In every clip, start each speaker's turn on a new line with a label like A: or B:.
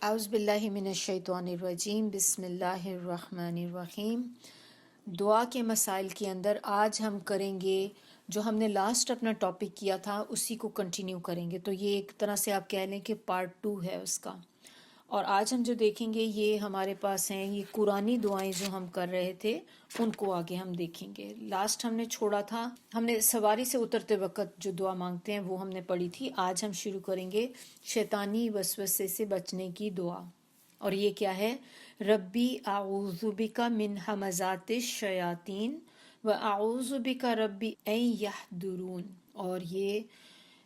A: اعوذ باللہ من الشیطان الرجیم، بسم اللہ الرحمن الرحیم۔ دعا کے مسائل کے اندر آج ہم کریں گے جو ہم نے لاسٹ اپنا ٹاپک کیا تھا اسی کو کنٹینیو کریں گے، تو یہ ایک طرح سے آپ کہہ لیں کہ پارٹ 2 ہے اس کا۔ اور آج ہم جو دیکھیں گے یہ ہمارے پاس ہیں یہ قرآنی دعائیں جو ہم کر رہے تھے ان کو آگے ہم دیکھیں گے۔ لاسٹ ہم نے چھوڑا تھا، ہم نے سواری سے اترتے وقت جو دعا مانگتے ہیں وہ ہم نے پڑھی تھی۔ آج ہم شروع کریں گے شیطانی وسوسے سے بچنے کی دعا، اور یہ کیا ہے؟ ربی اعوذ بک من ہمزات الشیاطین و اعوذ بک ربی ان یحضرون، اور یہ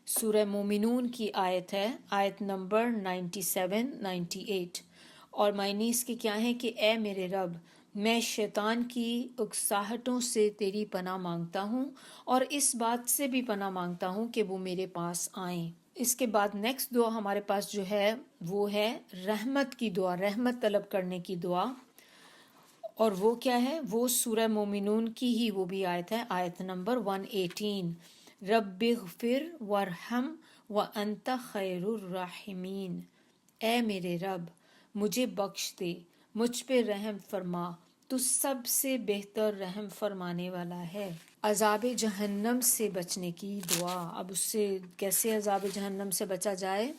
A: سورہ مومنون کی آیت ہے، آیت نمبر 97 98، اور معنی اس کے کیا ہیں کہ اے میرے رب، میں شیطان کی اکساہٹوں سے تیری پناہ مانگتا ہوں اور اس بات سے بھی پناہ مانگتا ہوں کہ وہ میرے پاس آئیں۔ اس کے بعد نیکسٹ دعا ہمارے پاس جو ہے وہ ہے رحمت کی دعا، رحمت طلب کرنے کی دعا، اور وہ کیا ہے؟ وہ سورہ مومنون کی ہی وہ بھی آیت ہے، آیت نمبر 118، رب اغفر وارحم وانت خیر الراحمین، اے میرے رب مجھے بخش دے، مجھ پہ رحم فرما، تو سب سے بہتر رحم فرمانے والا ہے۔ عذاب جہنم سے بچنے کی دعا، اب اس سے کیسے عذاب جہنم سے بچا جائے؟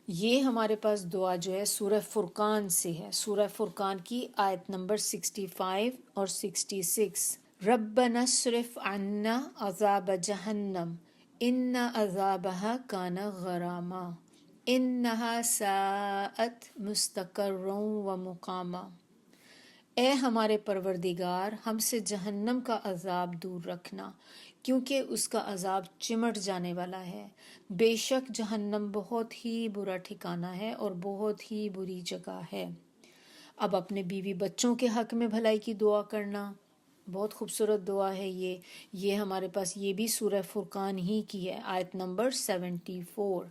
A: یہ ہمارے پاس دعا جو ہے سورہ فرقان سے ہے، سورہ فرقان کی آیت نمبر 65 اور 66، ربنا اصرف عنا عذاب جہنم ان عذابها کان غراما انہا ساءت مستقرا و مقاما، اے ہمارے پروردگار ہم سے جہنم کا عذاب دور رکھنا، کیونکہ اس کا عذاب چمٹ جانے والا ہے۔ بے شک جہنم بہت ہی برا ٹھکانہ ہے اور بہت ہی بری جگہ ہے۔ اب اپنے بیوی بچوں کے حق میں بھلائی کی دعا کرنا، بہت خوبصورت دعا ہے یہ ہمارے پاس یہ بھی سورہ فرقان ہی کی ہے، آیت نمبر 74،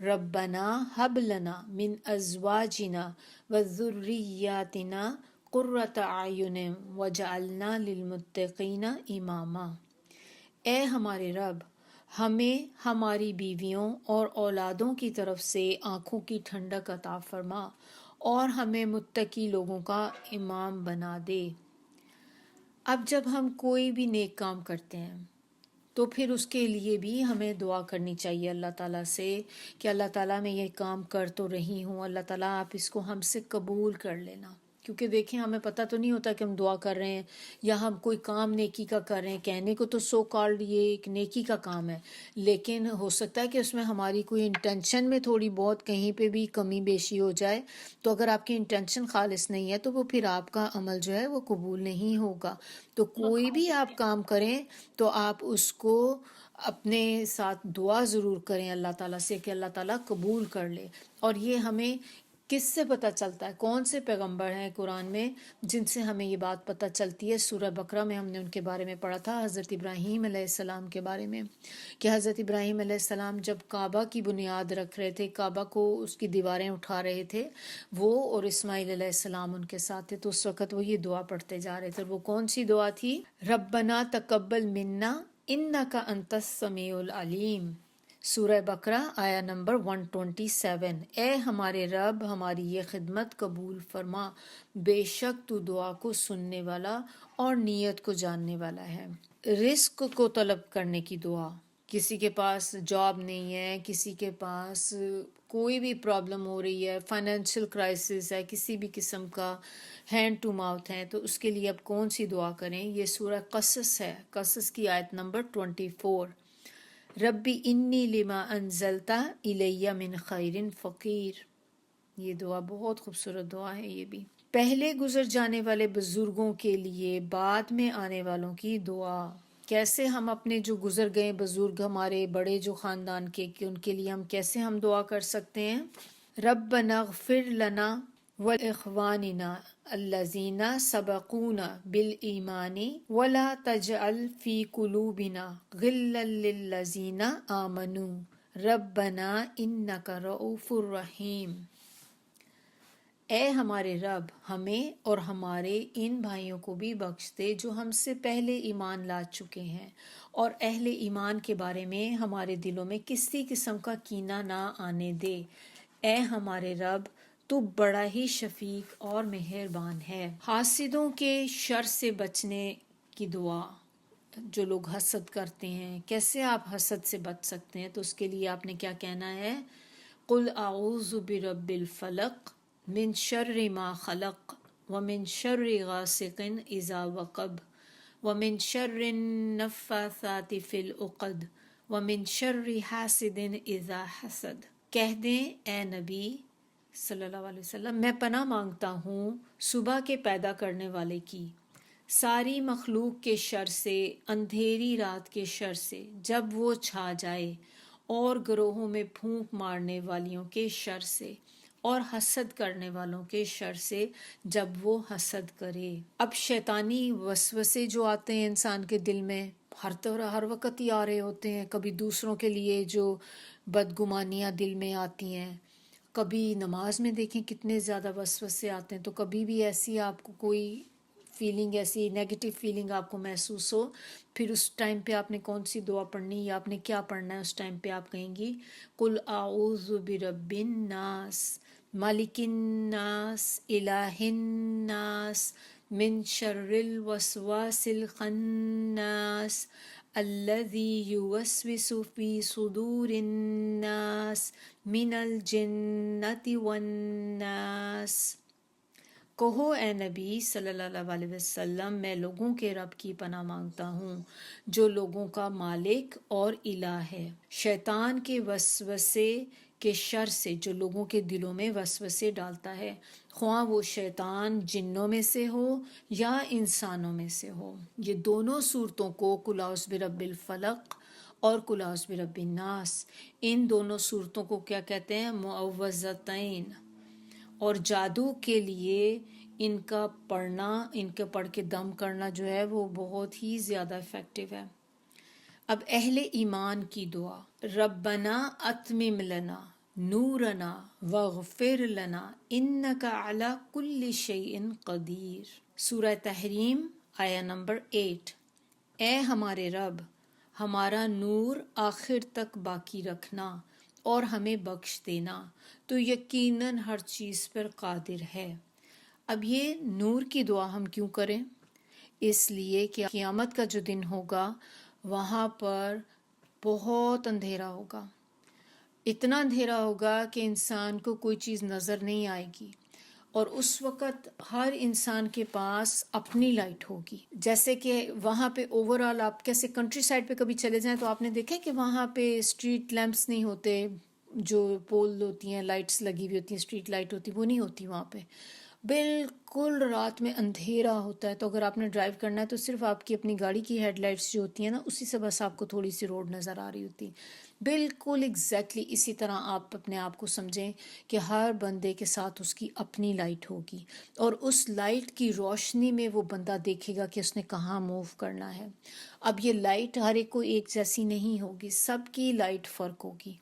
A: ربنا ہب لنا من ازواجنا وذریاتنا قرۃ اعین وجعلنا للمتقین اماما، اے ہمارے رب ہمیں ہماری بیویوں اور اولادوں کی طرف سے آنکھوں کی ٹھنڈک عطا فرما اور ہمیں متقی لوگوں کا امام بنا دے۔ اب جب ہم کوئی بھی نیک کام کرتے ہیں تو پھر اس کے لیے بھی ہمیں دعا کرنی چاہیے اللہ تعالیٰ سے کہ اللہ تعالیٰ میں یہ کام کر تو رہی ہوں، اللہ تعالیٰ آپ اس کو ہم سے قبول کر لینا، کیونکہ دیکھیں ہمیں پتہ تو نہیں ہوتا کہ ہم دعا کر رہے ہیں یا ہم کوئی کام نیکی کا کر رہے ہیں، کہنے کو تو سو کالڈ یہ ایک نیکی کا کام ہے، لیکن ہو سکتا ہے کہ اس میں ہماری کوئی انٹینشن میں تھوڑی بہت کہیں پہ بھی کمی بیشی ہو جائے، تو اگر آپ کی انٹینشن خالص نہیں ہے تو وہ پھر آپ کا عمل جو ہے وہ قبول نہیں ہوگا۔ تو کوئی بھی آپ کام کریں تو آپ اس کو اپنے ساتھ دعا ضرور کریں اللہ تعالیٰ سے کہ اللہ تعالیٰ قبول کر لے۔ اور یہ ہمیں کس سے پتہ چلتا ہے؟ کون سے پیغمبر ہیں قرآن میں جن سے ہمیں یہ بات پتہ چلتی ہے؟ سورہ بقرہ میں ہم نے ان کے بارے میں پڑھا تھا، حضرت ابراہیم علیہ السلام کے بارے میں، کہ حضرت ابراہیم علیہ السلام جب کعبہ کی بنیاد رکھ رہے تھے، کعبہ کو اس کی دیواریں اٹھا رہے تھے، وہ اور اسماعیل علیہ السلام ان کے ساتھ تھے، تو اس وقت وہ یہ دعا پڑھتے جا رہے تھے۔ وہ کون سی دعا تھی؟ ربنا تقبل منا انک انت السمیع العلیم، سورہ بقرہ آیا نمبر 127، اے ہمارے رب ہماری یہ خدمت قبول فرما، بے شک تو دعا کو سننے والا اور نیت کو جاننے والا ہے۔ رزق کو طلب کرنے کی دعا، کسی کے پاس جاب نہیں ہے، کسی کے پاس کوئی بھی پرابلم ہو رہی ہے، فائنینشیل کرائسس ہے، کسی بھی قسم کا ہینڈ ٹو ماؤتھ ہے، تو اس کے لیے اب کون سی دعا کریں؟ یہ سورہ قصص ہے، قصص کی آیت نمبر 24، ربی انی لما انزلت الی من خیر فقیر، یہ دعا بہت خوبصورت دعا ہے یہ بھی۔ پہلے گزر جانے والے بزرگوں کے لیے بعد میں آنے والوں کی دعا، کیسے ہم اپنے جو گزر گئے بزرگ ہمارے بڑے جو خاندان کے کہ ان کے لیے ہم کیسے ہم دعا کر سکتے ہیں؟ ربنا اغفر لنا ولاخواننا الذین سبقونا بالایمان ولا تجعل فی قلوبنا غلا للذین آمنوا ربنا انک رؤوف رحیم، اے ہمارے رب ہمیں اور ہمارے ان بھائیوں کو بھی بخش دے جو ہم سے پہلے ایمان لا چکے ہیں، اور اہل ایمان کے بارے میں ہمارے دلوں میں کسی قسم کا کینہ نہ آنے دے۔ اے ہمارے رب تو بڑا ہی شفیق اور مہربان ہے۔ حاسدوں کے شر سے بچنے کی دعا، جو لوگ حسد کرتے ہیں، کیسے آپ حسد سے بچ سکتے ہیں؟ تو اس کے لیے آپ نے کیا کہنا ہے؟ قل اعوذ برب الفلق من شر ما خلق ومن شر غاسق اذا وقب ومن شر النفاثات فی العقد ومن شر حاسد اذا حسد۔ کہہ دیں اے نبی صلی اللہ علیہ وسلم، میں پناہ مانگتا ہوں صبح کے پیدا کرنے والے کی، ساری مخلوق کے شر سے، اندھیری رات کے شر سے جب وہ چھا جائے، اور گروہوں میں پھونک مارنے والیوں کے شر سے، اور حسد کرنے والوں کے شر سے جب وہ حسد کرے۔ اب شیطانی وسوسے جو آتے ہیں انسان کے دل میں، ہر وقت ہی آ رہے ہوتے ہیں، کبھی دوسروں کے لیے جو بدگمانیاں دل میں آتی ہیں، کبھی نماز میں دیکھیں کتنے زیادہ وسوسے آتے ہیں، تو کبھی بھی ایسی آپ کو کوئی فیلنگ، ایسی نیگیٹو فیلنگ آپ کو محسوس ہو، پھر اس ٹائم پہ آپ نے کون سی دعا پڑھنی یا آپ نے کیا پڑھنا ہے؟ اس ٹائم پہ آپ کہیں گی قل اعوذ برب الناس مالک الناس الہ الناس من شر الوسواس الخناس الذی یوسوس فی صدور الناس من الجنۃ والناس۔ کہو اے نبی صلی اللہ علیہ وسلم، میں لوگوں کے رب کی پناہ مانگتا ہوں جو لوگوں کا مالک اور الہ ہے، شیطان کے وسوسے کے شر سے، جو لوگوں کے دلوں میں وسوسے ڈالتا ہے، خواہ وہ شیطان جنوں میں سے ہو یا انسانوں میں سے ہو۔ یہ دونوں صورتوں کو قل اعوذ برب الفلق اور قل اعوذ برب الناس، ان دونوں صورتوں کو کیا کہتے ہیں؟ معوذتین۔ اور جادو کے لیے ان کا پڑھنا، ان کے پڑھ کے دم کرنا جو ہے وہ بہت ہی زیادہ افیکٹو ہے۔ اب اہل ایمان کی دعا، ربنا اتمم لنا نورنا واغفر لنا انک علی کل شیء قدیر۔ سورہ تحریم آیہ نمبر 8۔ اے ہمارے رب، ہمارا نور آخر تک باقی رکھنا اور ہمیں بخش دینا، تو یقیناً ہر چیز پر قادر ہے۔ اب یہ نور کی دعا ہم کیوں کریں؟ اس لیے کہ قیامت کا جو دن ہوگا وہاں پر بہت اندھیرا ہوگا، اتنا اندھیرا ہوگا کہ انسان کو کوئی چیز نظر نہیں آئے گی، اور اس وقت ہر انسان کے پاس اپنی لائٹ ہوگی۔ جیسے کہ وہاں پہ اوورآل آپ کیسے کنٹری سائڈ پہ کبھی چلے جائیں تو آپ نے دیکھا کہ وہاں پہ اسٹریٹ لیمپس نہیں ہوتے، جو پول ہوتی ہیں، لائٹس لگی ہوئی ہوتی ہیں، اسٹریٹ لائٹ ہوتی، وہ نہیں ہوتی وہاں پہ، بالکل رات میں اندھیرا ہوتا ہے۔ تو اگر آپ نے ڈرائیو کرنا ہے تو صرف آپ کی اپنی گاڑی کی ہیڈ لائٹس جو ہوتی ہیں نا، اسی سے بس آپ کو تھوڑی سی روڈ نظر آ رہی ہوتی، بالکل ایگزیکٹلی اسی طرح آپ اپنے آپ کو سمجھیں کہ ہر بندے کے ساتھ اس کی اپنی لائٹ ہوگی، اور اس لائٹ کی روشنی میں وہ بندہ دیکھے گا کہ اس نے کہاں موو کرنا ہے۔ اب یہ لائٹ ہر ایک کو ایک جیسی نہیں ہوگی، سب کی لائٹ فرق ہوگی۔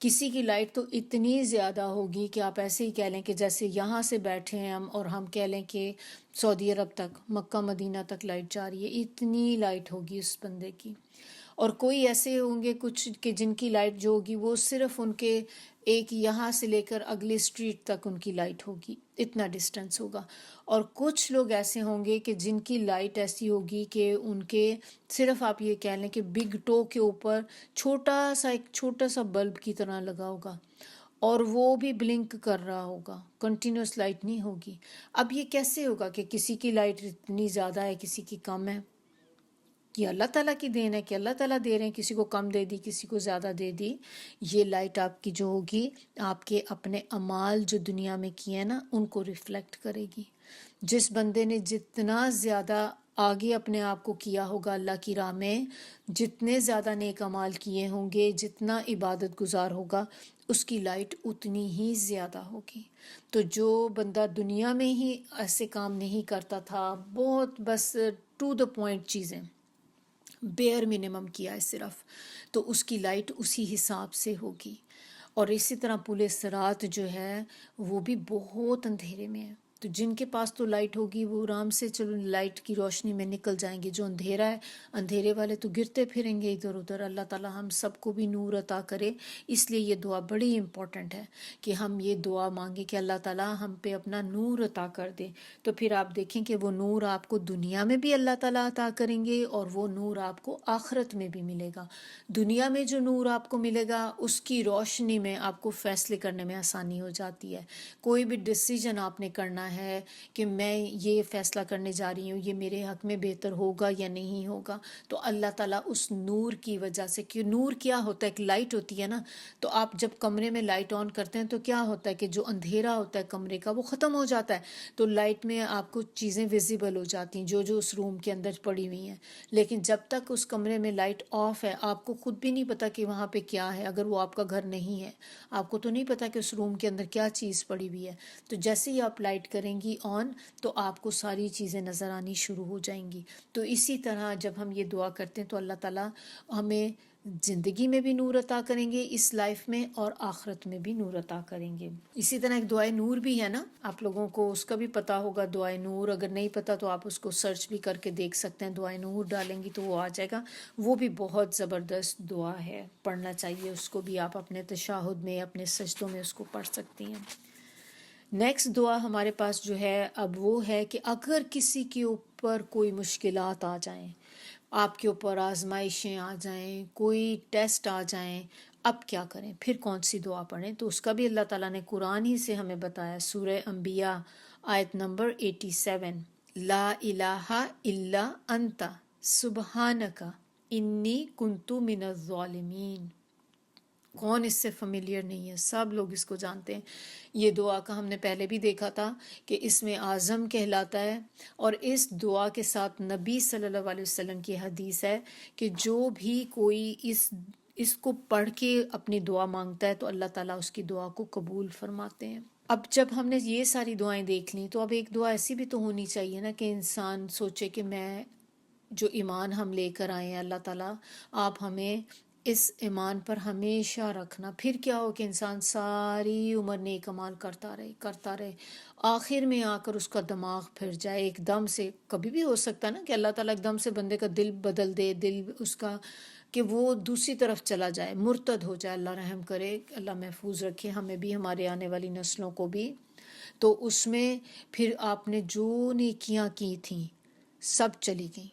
A: کسی کی لائٹ تو اتنی زیادہ ہوگی کہ آپ ایسے ہی کہہ لیں کہ جیسے یہاں سے بیٹھے ہیں ہم اور ہم کہہ لیں کہ سعودی عرب تک، مکہ مدینہ تک لائٹ جا رہی ہے، اتنی لائٹ ہوگی اس بندے کی۔ اور کوئی ایسے ہوں گے کچھ کہ جن کی لائٹ جو ہوگی وہ صرف ان کے ایک یہاں سے لے کر اگلی اسٹریٹ تک ان کی لائٹ ہوگی، اتنا ڈسٹینس ہوگا۔ اور کچھ لوگ ایسے ہوں گے کہ جن کی لائٹ ایسی ہوگی کہ ان کے صرف آپ یہ کہہ لیں کہ بگ ٹو کے اوپر ایک چھوٹا سا بلب کی طرح لگا ہوگا، اور وہ بھی بلنک کر رہا ہوگا، کنٹینیوس لائٹ نہیں ہوگی۔ اب یہ کیسے ہوگا کہ کسی کی لائٹ اتنی زیادہ ہے کسی کی کم ہے؟ یہ اللہ تعالیٰ کی دین ہے کہ اللہ تعالیٰ دے رہے ہیں، کسی کو کم دے دی کسی کو زیادہ دے دی۔ یہ لائٹ آپ کی جو ہوگی آپ کے اپنے اعمال جو دنیا میں کیے ہیں نا ان کو ریفلیکٹ کرے گی۔ جس بندے نے جتنا زیادہ آگے اپنے آپ کو کیا ہوگا اللہ کی راہ میں، جتنے زیادہ نیک اعمال کیے ہوں گے، جتنا عبادت گزار ہوگا، اس کی لائٹ اتنی ہی زیادہ ہوگی۔ تو جو بندہ دنیا میں ہی ایسے کام نہیں کرتا تھا، بہت بس ٹو دا پوائنٹ چیزیں بیئر منیمم کیا ہے صرف، تو اس کی لائٹ اسی حساب سے ہوگی۔ اور اسی طرح پل صراط جو ہے وہ بھی بہت اندھیرے میں ہے، تو جن کے پاس تو لائٹ ہوگی وہ آرام سے چلو لائٹ کی روشنی میں نکل جائیں گے، جو اندھیرا ہے اندھیرے والے تو گرتے پھریں گے ادھر ادھر۔ اللہ تعالیٰ ہم سب کو بھی نور عطا کرے، اس لیے یہ دعا بڑی امپورٹنٹ ہے کہ ہم یہ دعا مانگیں کہ اللہ تعالیٰ ہم پہ اپنا نور عطا کر دے۔ تو پھر آپ دیکھیں کہ وہ نور آپ کو دنیا میں بھی اللہ تعالیٰ عطا کریں گے، اور وہ نور آپ کو آخرت میں بھی ملے گا۔ دنیا میں جو نور آپ کو ملے گا اس کی روشنی میں آپ کو فیصلے کرنے میں آسانی ہو جاتی ہے۔ کوئی بھی ڈیسیجن آپ نے کرنا ہے کہ میں یہ فیصلہ کرنے جا رہی ہوں، یہ میرے حق میں بہتر ہوگا یا نہیں ہوگا، تو اللہ تعالیٰ اس نور کی وجہ سے، کہ نور کیا ہوتا ہے، ایک لائٹ ہوتی ہے نا، تو آپ جب کمرے میں لائٹ آن کرتے ہیں تو کیا ہوتا ہے کہ جو اندھیرا ہوتا ہے کمرے کا وہ ختم ہو جاتا ہے، تو لائٹ میں آپ کو چیزیں ویزیبل ہو جاتی ہیں جو جو اس روم کے اندر پڑی ہوئی ہیں۔ لیکن جب تک اس کمرے میں لائٹ آف ہے آپ کو خود بھی نہیں پتا کہ وہاں پہ کیا ہے، اگر وہ آپ کا گھر نہیں ہے آپ کو تو نہیں پتا کہ اس روم کے اندر کیا چیز پڑی ہوئی ہے۔ تو جیسے ہی آپ لائٹ کریں گی آن تو آپ کو ساری چیزیں نظر آنی شروع ہو جائیں گی۔ تو اسی طرح جب ہم یہ دعا کرتے ہیں تو اللہ تعالیٰ ہمیں زندگی میں بھی نور عطا کریں گے، اس لائف میں، اور آخرت میں بھی نور عطا کریں گے۔ اسی طرح ایک دعائے نور بھی ہے نا، آپ لوگوں کو اس کا بھی پتا ہوگا دعائے نور، اگر نہیں پتا تو آپ اس کو سرچ بھی کر کے دیکھ سکتے ہیں، دعائے نور ڈالیں گی تو وہ آ جائے گا۔ وہ بھی بہت زبردست دعا ہے، پڑھنا چاہیے اس کو بھی، آپ اپنے تشہد میں اپنے سجدوں میں اس کو پڑھ سکتی ہیں۔ نیکسٹ دعا ہمارے پاس جو ہے اب وہ ہے کہ اگر کسی کے اوپر کوئی مشکلات آ جائیں، آپ کے اوپر آزمائشیں آ جائیں، کوئی ٹیسٹ آ جائیں، اب کیا کریں، پھر کون سی دعا پڑھیں؟ تو اس کا بھی اللہ تعالیٰ نے قرآن ہی سے ہمیں بتایا، سورہ انبیاء آیت نمبر 87، لا الہ الا انت سبحانک انی کنت من الظالمین۔ کون اس سے فیملیئر نہیں ہے، سب لوگ اس کو جانتے ہیں۔ یہ دعا کا ہم نے پہلے بھی دیکھا تھا کہ اس میں اعظم کہلاتا ہے، اور اس دعا کے ساتھ نبی صلی اللہ علیہ وسلم کی حدیث ہے کہ جو بھی کوئی اس کو پڑھ کے اپنی دعا مانگتا ہے تو اللہ تعالیٰ اس کی دعا کو قبول فرماتے ہیں۔ اب جب ہم نے یہ ساری دعائیں دیکھ لیں تو اب ایک دعا ایسی بھی تو ہونی چاہیے نا کہ انسان سوچے کہ میں جو ایمان ہم لے کر آئے ہیں، اللہ تعالیٰ آپ ہمیں اس ایمان پر ہمیشہ رکھنا۔ پھر کیا ہو کہ انسان ساری عمر نیک اعمال کرتا رہے، آخر میں آ کر اس کا دماغ پھر جائے ایک دم سے۔ کبھی بھی ہو سکتا ہے نا کہ اللہ تعالیٰ ایک دم سے بندے کا دل بدل دے، دل اس کا کہ وہ دوسری طرف چلا جائے، مرتد ہو جائے، اللہ رحم کرے، اللہ محفوظ رکھے ہمیں بھی ہمارے آنے والی نسلوں کو بھی۔ تو اس میں پھر آپ نے جو نیکیاں کی تھیں سب چلی گئیں،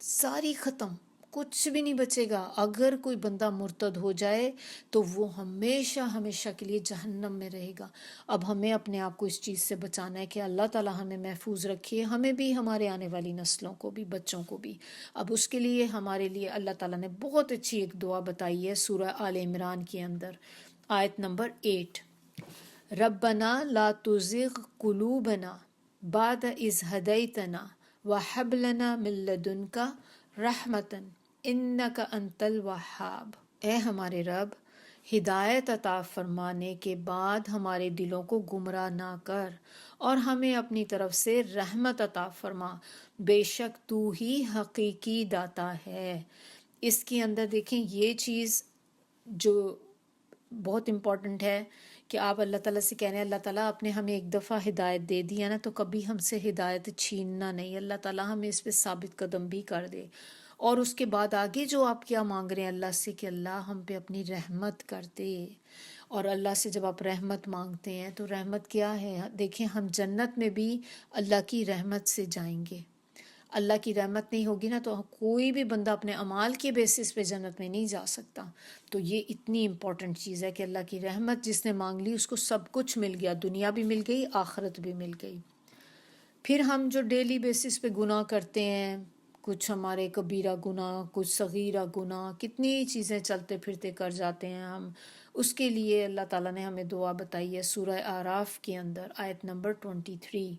A: ساری ختم، کچھ بھی نہیں بچے گا۔ اگر کوئی بندہ مرتد ہو جائے تو وہ ہمیشہ ہمیشہ کے لیے جہنم میں رہے گا۔ اب ہمیں اپنے آپ کو اس چیز سے بچانا ہے کہ اللہ تعالیٰ ہمیں محفوظ رکھے، ہمیں بھی، ہمارے آنے والی نسلوں کو بھی، بچوں کو بھی۔ اب اس کے لیے ہمارے لیے اللہ تعالیٰ نے بہت اچھی ایک دعا بتائی ہے سورہ آل عمران کے اندر، آیت نمبر 8، ربنا لا تزغ قلوبنا بعد اذ ہدیتنا وہب لنا من لدنک رحمتا انک انت الوہاب۔ اے ہمارے رب، ہدایت عطا فرمانے کے بعد ہمارے دلوں کو گمراہ نہ کر، اور ہمیں اپنی طرف سے رحمت عطا فرما، بے شک تو ہی حقیقی داتا ہے۔ اس کے اندر دیکھیں یہ چیز جو بہت امپورٹنٹ ہے کہ آپ اللہ تعالیٰ سے کہہ رہے ہیں اللہ تعالیٰ آپ نے ہمیں ایک دفعہ ہدایت دے دی ہے نا، تو کبھی ہم سے ہدایت چھیننا نہیں، اللہ تعالیٰ ہمیں اس پہ ثابت قدم بھی کر دے۔ اور اس کے بعد آگے جو آپ کیا مانگ رہے ہیں اللہ سے کہ اللہ ہم پہ اپنی رحمت کر دے، اور اللہ سے جب آپ رحمت مانگتے ہیں تو رحمت کیا ہے؟ دیکھیں ہم جنت میں بھی اللہ کی رحمت سے جائیں گے۔ اللہ کی رحمت نہیں ہوگی نا تو کوئی بھی بندہ اپنے اعمال کے بیسس پہ جنت میں نہیں جا سکتا۔ تو یہ اتنی امپورٹنٹ چیز ہے کہ اللہ کی رحمت جس نے مانگ لی اس کو سب کچھ مل گیا، دنیا بھی مل گئی، آخرت بھی مل گئی۔ پھر ہم جو ڈیلی بیسس پہ گناہ کرتے ہیں، کچھ ہمارے کبیرہ گناہ، کچھ صغیرہ گناہ، کتنی چیزیں چلتے پھرتے کر جاتے ہیں ہم، اس کے لیے اللہ تعالیٰ نے ہمیں دعا بتائی ہے سورہ اعراف کے اندر، آیت نمبر 23،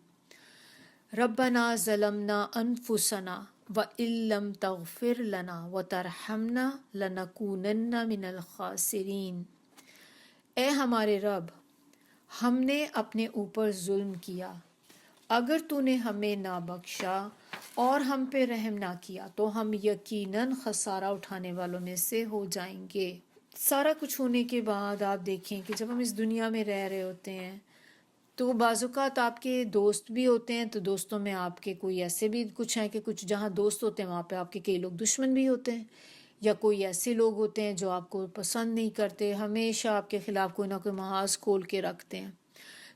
A: ربنا ظلمنا انفسنا وَإِن لَّمْ تَغْفِرْ لَنَا وَتَرْحَمْنَا لَنَكُونَنَّ مِنَ الْخَاسِرِينَ۔ اے ہمارے رب، ہم نے اپنے اوپر ظلم کیا، اگر تو نے ہمیں نہ بخشا اور ہم پہ رحم نہ کیا تو ہم یقیناً خسارہ اٹھانے والوں میں سے ہو جائیں گے۔ سارا کچھ ہونے کے بعد آپ دیکھیں کہ جب ہم اس دنیا میں رہ رہے ہوتے ہیں تو بعض اوقات آپ کے دوست بھی ہوتے ہیں، تو دوستوں میں آپ کے کوئی ایسے بھی کچھ ہیں کہ کچھ جہاں دوست ہوتے ہیں وہاں پہ آپ کے کئی لوگ دشمن بھی ہوتے ہیں، یا کوئی ایسے لوگ ہوتے ہیں جو آپ کو پسند نہیں کرتے، ہمیشہ آپ کے خلاف کوئی نہ کوئی محاذ کھول کے رکھتے ہیں۔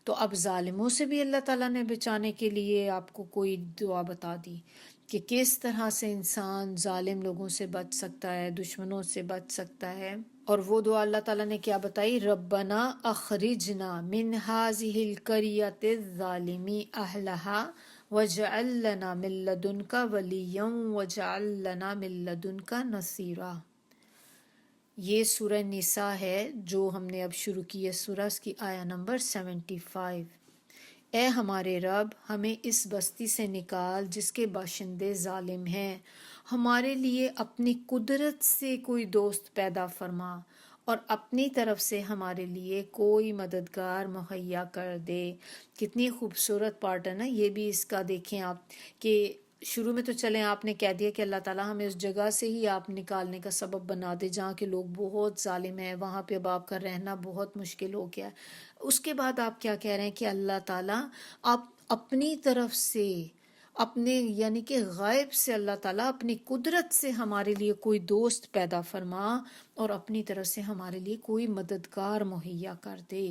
A: تو اب ظالموں سے بھی اللہ تعالیٰ نے بچانے کے لیے آپ کو کوئی دعا بتا دی کہ کس طرح سے انسان ظالم لوگوں سے بچ سکتا ہے، دشمنوں سے بچ سکتا ہے۔ اور وہ دعا اللہ تعالیٰ نے کیا بتائی؟ ربنا اخرجنا من هذه القرية الظالم اهلها واجعل لنا من لدنك وليا واجعل لنا من لدنك نصيرا۔ یہ سورہ نساء ہے جو ہم نے اب شروع کی ہے سورہ، اس کی آیہ نمبر 75۔ اے ہمارے رب، ہمیں اس بستی سے نکال جس کے باشندے ظالم ہیں، ہمارے لیے اپنی قدرت سے کوئی دوست پیدا فرما اور اپنی طرف سے ہمارے لیے کوئی مددگار مہیا کر دے۔ کتنی خوبصورت پارٹ ہے نا یہ بھی اس کا، دیکھیں آپ کہ شروع میں تو چلیں آپ نے کہہ دیا کہ اللہ تعالیٰ ہمیں اس جگہ سے ہی آپ نکالنے کا سبب بنا دے جہاں کے لوگ بہت ظالم ہیں، وہاں پہ اب آپ کا رہنا بہت مشکل ہو گیا ہے۔ اس کے بعد آپ کیا کہہ رہے ہیں کہ اللہ تعالیٰ آپ اپنی طرف سے، اپنے یعنی کہ غائب سے اللہ تعالیٰ اپنی قدرت سے ہمارے لیے کوئی دوست پیدا فرما اور اپنی طرف سے ہمارے لیے کوئی مددگار مہیا کر دے۔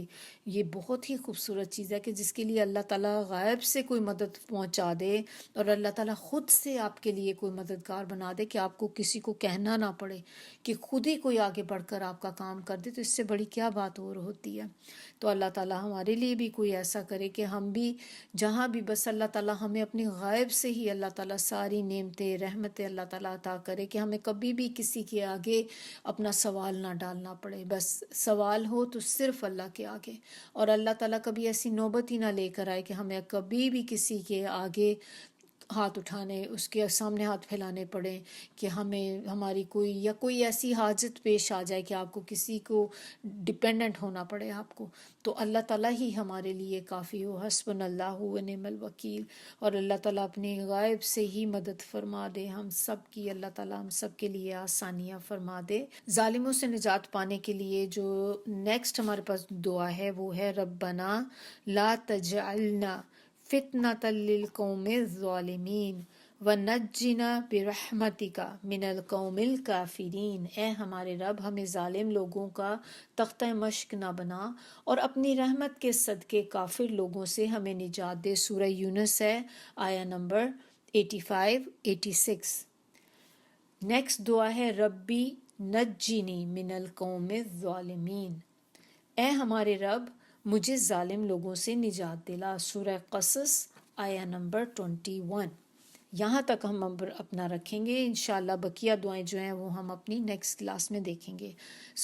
A: یہ بہت ہی خوبصورت چیز ہے کہ جس کے لیے اللہ تعالیٰ غائب سے کوئی مدد پہنچا دے اور اللہ تعالیٰ خود سے آپ کے لیے کوئی مددگار بنا دے کہ آپ کو کسی کو کہنا نہ پڑے، کہ خود ہی کوئی آگے بڑھ کر آپ کا کام کر دے، تو اس سے بڑی کیا بات اور ہوتی ہے۔ تو اللہ تعالیٰ ہمارے لیے بھی کوئی ایسا کرے کہ ہم بھی جہاں بھی بس اللہ تعالیٰ ہمیں اپنی غائب سے ہی اللہ تعالیٰ ساری نعمتیں رحمتیں اللہ تعالیٰ عطا کرے کہ ہمیں کبھی بھی کسی کے آگے اپنا سوال نہ ڈالنا پڑے، بس سوال ہو تو صرف اللہ کے آگے، اور اللہ تعالیٰ کبھی ایسی نوبت ہی نہ لے کر آئے کہ ہمیں کبھی بھی کسی کے آگے ہاتھ اٹھانے، اس کے سامنے ہاتھ پھیلانے پڑیں کہ ہمیں ہماری کوئی یا کوئی ایسی حاجت پیش آ جائے کہ آپ کو کسی کو ڈپینڈنٹ ہونا پڑے آپ کو۔ تو اللہ تعالیٰ ہی ہمارے لیے کافی ہو، حسبنا اللہ و نعم الوکیل۔ اور اللہ تعالیٰ اپنی غائب سے ہی مدد فرما دے ہم سب کی، اللہ تعالیٰ ہم سب کے لیے آسانیاں فرما دے۔ ظالموں سے نجات پانے کے لیے جو نیکسٹ ہمارے پاس دعا ہے وہ ہے ربنا لا تجعلنا فتنة للقوم الظالمین ونجنا برحمتک من القوم الکافرین۔ اے ہمارے رب، ہمیں ظالم لوگوں کا تختہ مشق نہ بنا اور اپنی رحمت کے صدقے کافر لوگوں سے ہمیں نجات دے۔ سورہ یونس ہے، آیہ نمبر 85-86۔ نیکسٹ دعا ہے ربی نجنی من القوم الظالمین۔ اے ہمارے رب، مجھے ظالم لوگوں سے نجات دلا۔ سورہ قصص آیہ نمبر 21۔ یہاں تک ہم اپنا رکھیں گے، انشاءاللہ بقیہ دعائیں جو ہیں وہ ہم اپنی نیکسٹ کلاس میں دیکھیں گے۔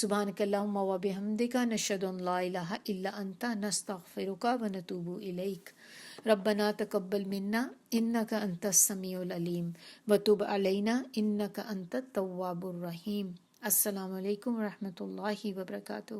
A: سبحانک اللہم و بحمدک، نشہد ان لا الہ الا انت، نستغفرک و نتوب الیک۔ ربنا تقبل منا انک انت السمیع العلیم وتب علینا انک انت التواب الرحیم۔ السلام علیکم ورحمۃ اللہ وبرکاتہ۔